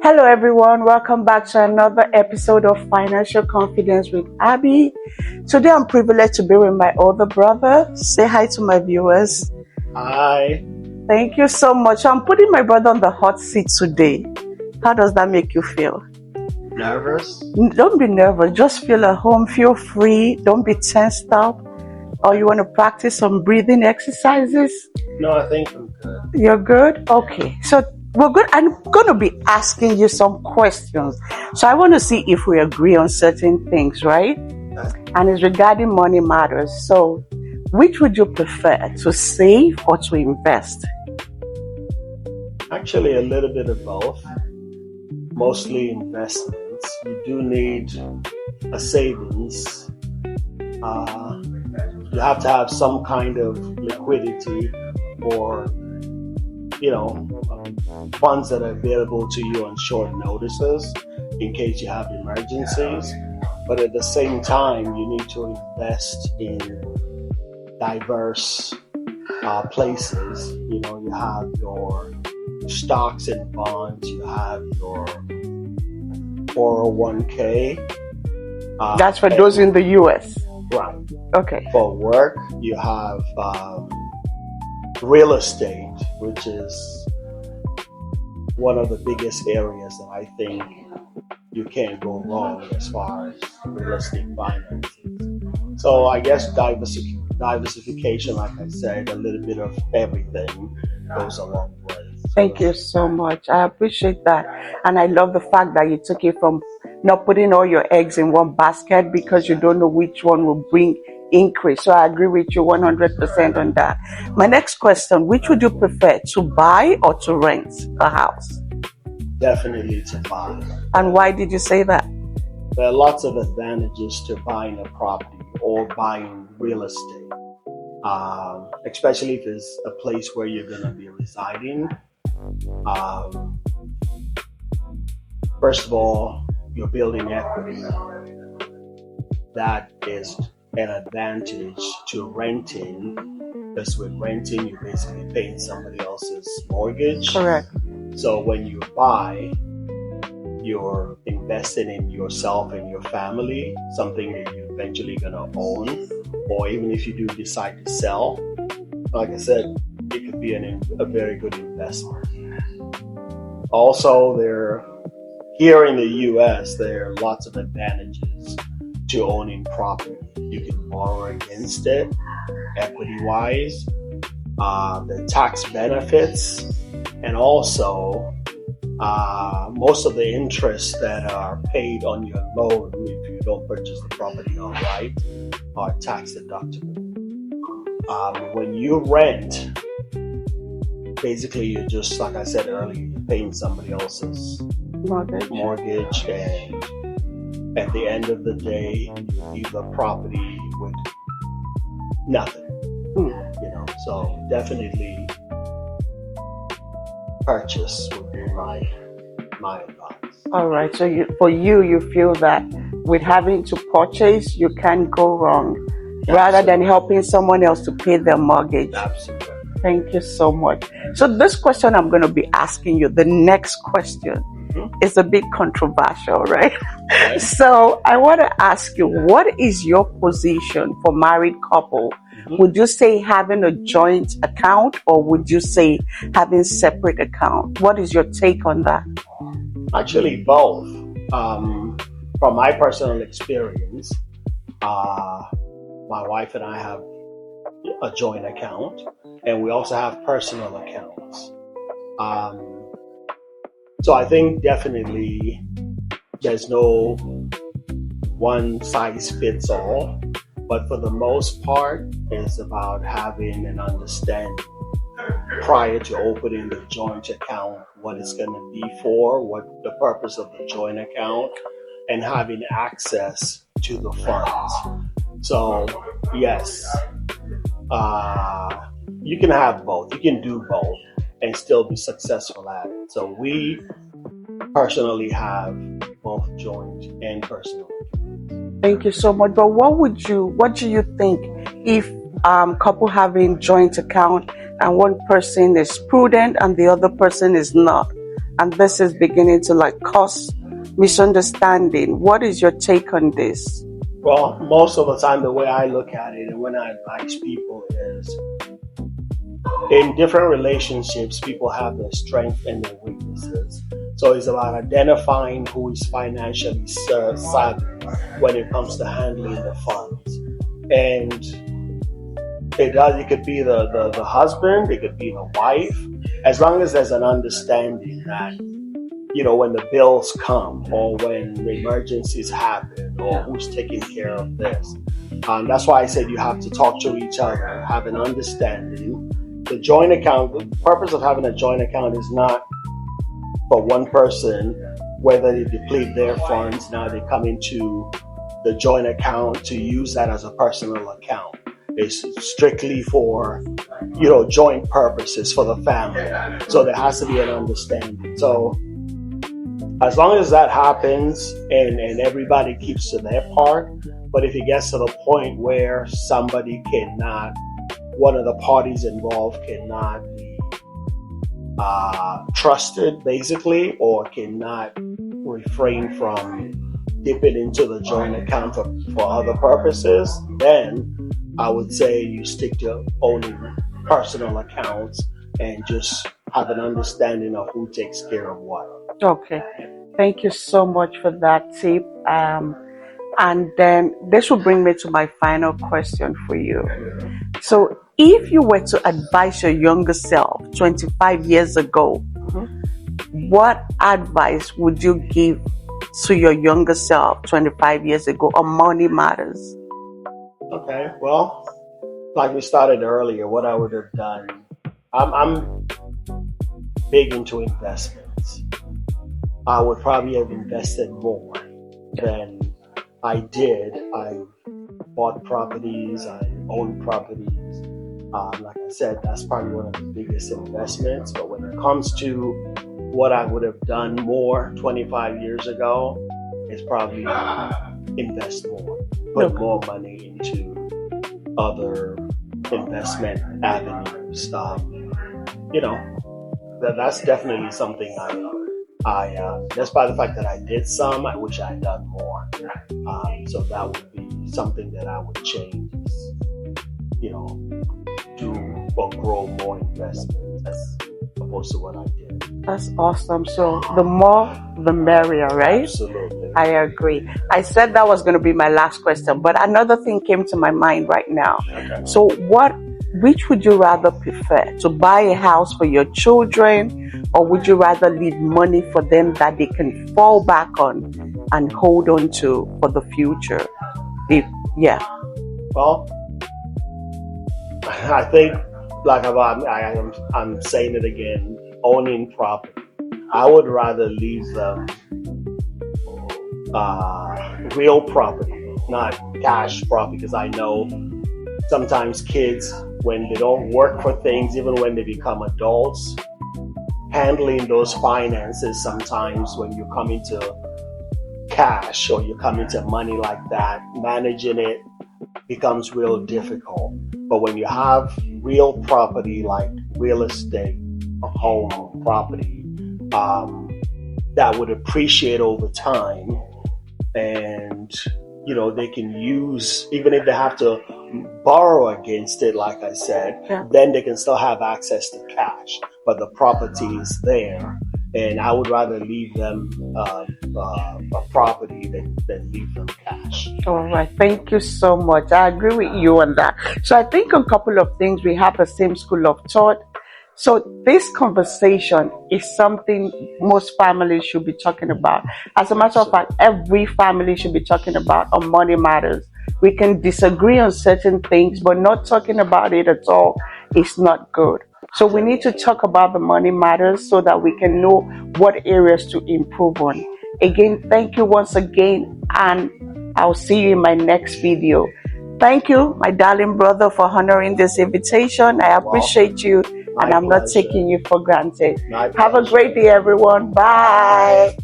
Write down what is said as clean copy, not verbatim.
Hello, everyone. Welcome back to another episode of Financial Confidence with Abby. Today, I'm privileged to be with my older brother. Say hi to my viewers. Hi. Thank you so much. I'm putting my brother on the hot seat today. How does that make you feel? Nervous? Don't be nervous. Just feel at home. Feel free. Don't be tensed up. Or you want to practice some breathing exercises? No, I think I'm good. You're good? Okay. So we're good. I'm going to be asking you some questions. So I want to see if we agree on certain things, right? Okay. And it's regarding money matters. So which would you prefer, to save or to invest? Actually, a little bit of both. Mostly investments. You do need a savings. You have to have some kind of liquidity or, funds that are available to you on short notices in case you have emergencies. But at the same time, you need to invest in diverse places. You have your stocks and bonds, you have your 401k. That's for those in the US. Right. Okay. For work, you have real estate, which is one of the biggest areas that I think you can't go wrong as far as real estate finances. So I guess diversification, like I said, a little bit of everything goes a long way. Thank you so much. I appreciate that. And I love the fact that you took it from not putting all your eggs in one basket because you don't know which one will bring increase. So I agree with you 100% on that. My next question, which would you prefer, to buy or to rent a house? Definitely to buy. And why did you say that? There are lots of advantages to buying a property or buying real estate, especially if it's a place where you're going to be residing. First of all, you're building equity. That is an advantage to renting, because with renting, you're basically paying somebody else's mortgage. Correct. So when you buy, you're investing in yourself and your family, something that you're eventually going to own, or even if you do decide to sell, like I said, it could be a very good investment. Also, here in the U.S., there are lots of advantages to owning property. You can borrow against it, equity-wise, the tax benefits, and also most of the interests that are paid on your loan if you don't purchase the property outright are tax deductible. When you rent, basically you're just, like I said earlier, you're paying somebody else's mortgage, and at the end of the day, you leave the property with nothing. So definitely purchase would be my advice. All right. So you feel that with having to purchase, you can't go wrong, rather than helping someone else to pay their mortgage. Absolutely. Thank you so much. So this question I'm going to be asking you, the next question, is a bit controversial, right? Okay. So I want to ask you, what is your position for married couple? Would you say having a joint account, or would you say having separate account? What is your take on that? Actually, both. From my personal experience, my wife and I have a joint account, and we also have personal accounts. So I think definitely there's no one size fits all, but for the most part, it's about having an understanding prior to opening the joint account, what it's going to be for, what the purpose of the joint account, and having access to the funds. So yes, you can have both. You can do both and still be successful at it. So we personally have both joint and personal. Thank you so much. But what do you think if couple having joint account and one person is prudent and the other person is not? and this is beginning to like cause misunderstanding. What is your take on this? Well, most of the time, the way I look at it and when I advise people is in different relationships, people have their strengths and their weaknesses. So it's about identifying who is financially savvy when it comes to handling the funds. And it could be the husband, it could be the wife, as long as there's an understanding that, when the bills come or when the emergencies happen or who's taking care of this. That's why I said you have to talk to each other, have an understanding. The joint account, the purpose of having a joint account is not for one person, whether they deplete their funds, now they come into the joint account to use that as a personal account. It's strictly for, joint purposes for the family. So there has to be an understanding. So as long as that happens and everybody keeps to their part, but if it gets to the point where one of the parties involved cannot be trusted, basically, or cannot refrain from dipping into the joint account for other purposes, then I would say you stick to owning personal accounts and just have an understanding of who takes care of what. Okay. Thank you so much for that tip. And then this will bring me to my final question for you. So if you were to advise your younger self 25 years ago, what advice would you give to your younger self 25 years ago on money matters? Okay, well, like we started earlier, what I would have done, I'm big into investments. I would probably have invested more than I did. I bought properties, I own properties. Like I said, that's probably one of the biggest investments. But when it comes to what I would have done more 25 years ago, is probably invest more, put more money into other investment avenues. That's definitely something despite the fact that I did some, I wish I had done more. So that would be something that I would change, do or grow more investments as opposed to what I did. That's awesome. So the more, the merrier, right? Absolutely. I agree. I said that was going to be my last question, but another thing came to my mind right now. Okay. So which would you rather prefer? To buy a house for your children, or would you rather leave money for them that they can fall back on and hold on to for the future? Well, I think, like I'm saying it again, owning property. I would rather leave them real property, not cash property, because I know sometimes kids, when they don't work for things, even when they become adults, handling those finances sometimes when you come into cash or you come into money like that, managing it becomes real difficult. But when you have real property like real estate, a home property, that would appreciate over time, and they can use, even if they have to borrow against it, like I said, then they can still have access to cash, but the property is there. And I would rather leave them a property than leave them cash. All right. Thank you so much. I agree with you on that. So I think a couple of things, we have the same school of thought. So this conversation is something most families should be talking about. As a matter of fact, every family should be talking about on money matters. We can disagree on certain things, but not talking about it at all is not good. So we need to talk about the money matters so that we can know what areas to improve on. Again, thank you once again, and I'll see you in my next video. Thank you, my darling brother, for honoring this invitation. I appreciate you, and I'm not taking you for granted. Have a great day, everyone. Bye.